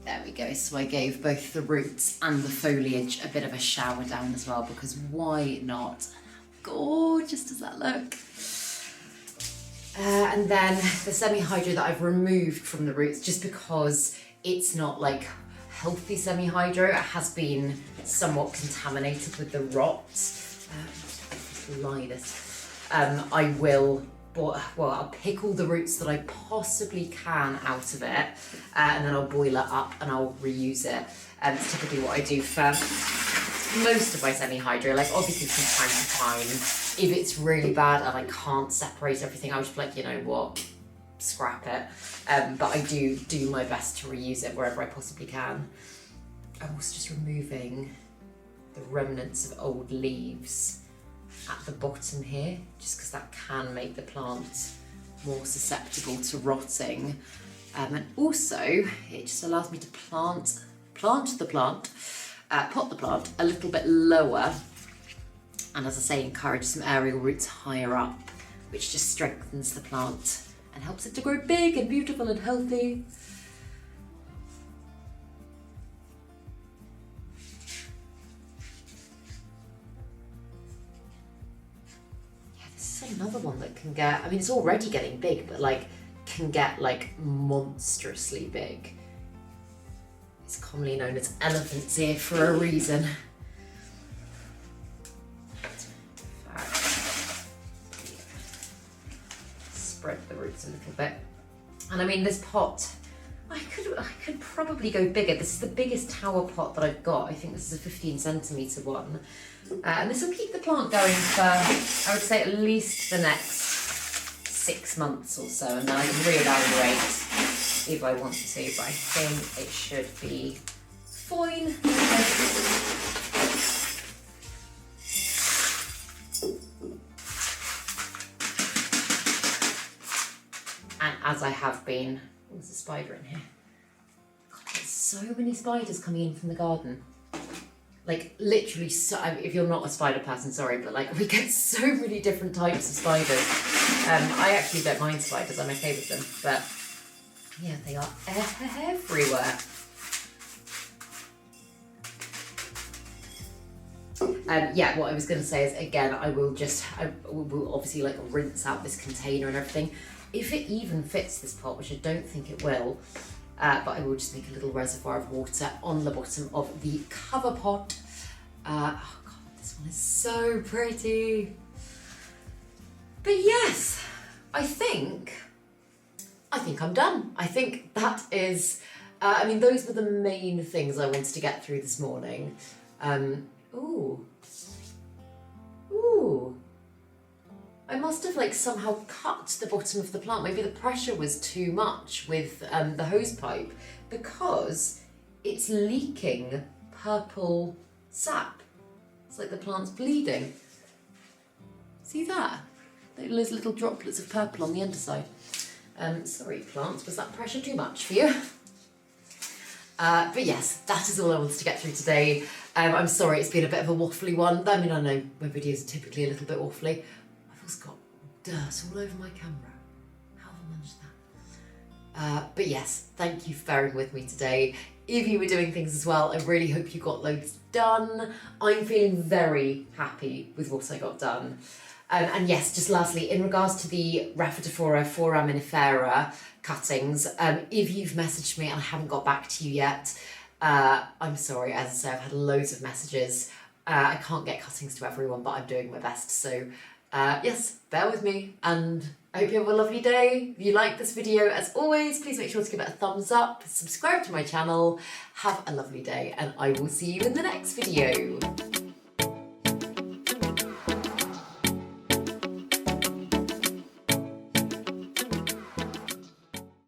There we go. So I gave both the roots and the foliage a bit of a shower down as well, because why not? How gorgeous does that look? And then the semi-hydro that I've removed from the roots, just because it's not like healthy semi-hydro, it has been somewhat contaminated with the rot. I will, well, I'll pick all the roots that I possibly can out of it, and then I'll boil it up and I'll reuse it. It's typically what I do for most of my semi-hydro. Like obviously from time to time, if it's really bad and I can't separate everything, I'll just be like, you know what, scrap it. But I do my best to reuse it wherever I possibly can. I'm also just removing the remnants of old leaves at the bottom here, just because that can make the plant more susceptible to rotting. And also it just allows me to pot the plant a little bit lower, and as I say, encourage some aerial roots higher up, which just strengthens the plant and helps it to grow big and beautiful and healthy. Yeah, this is another one that can get, I mean, it's already getting big, but like can get like monstrously big. It's commonly known as elephant's ear for a reason. Spread the roots a little bit. And I mean, this pot, I could probably go bigger. This is the biggest tower pot that I've got. I think this is a 15 centimetre one. And this will keep the plant going for, I would say, at least the next 6 months or so, and then I can reevaluate if I want to, but I think it should be fine. And as I have been, oh, there's a spider in here. God, there's so many spiders coming in from the garden. Like literally, so, if you're not a spider person, sorry, but like we get so many different types of spiders. I actually don't mind spiders, I'm okay with them, but yeah, they are everywhere. Yeah, what I was going to say is, again, I will obviously like rinse out this container and everything. If it even fits this pot, which I don't think it will, but I will just make a little reservoir of water on the bottom of the cover pot. Oh God, this one is so pretty. But yes, I think I'm done. I think that is, I mean, those were the main things I wanted to get through this morning. Ooh. I must have like somehow cut the bottom of the plant. Maybe the pressure was too much with the hose pipe, because it's leaking purple sap. It's like the plant's bleeding. See that? Those little droplets of purple on the underside. Sorry, plants, was that pressure too much for you? But yes, that is all I wanted to get through today. I'm sorry, it's been a bit of a waffly one. I mean, I know my videos are typically a little bit waffly. I've also got dirt all over my camera. How have I managed that? But yes, thank you for bearing with me today. If you were doing things as well, I really hope you got loads done. I'm feeling very happy with what I got done. And yes, just lastly, in regards to the Rhaphidophora foraminifera cuttings, if you've messaged me and I haven't got back to you yet, I'm sorry. As I say, I've had loads of messages. I can't get cuttings to everyone, but I'm doing my best. So yes, bear with me, and I hope you have a lovely day. If you like this video, as always, please make sure to give it a thumbs up, subscribe to my channel, have a lovely day, and I will see you in the next video.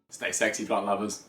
Stay sexy, plant lovers.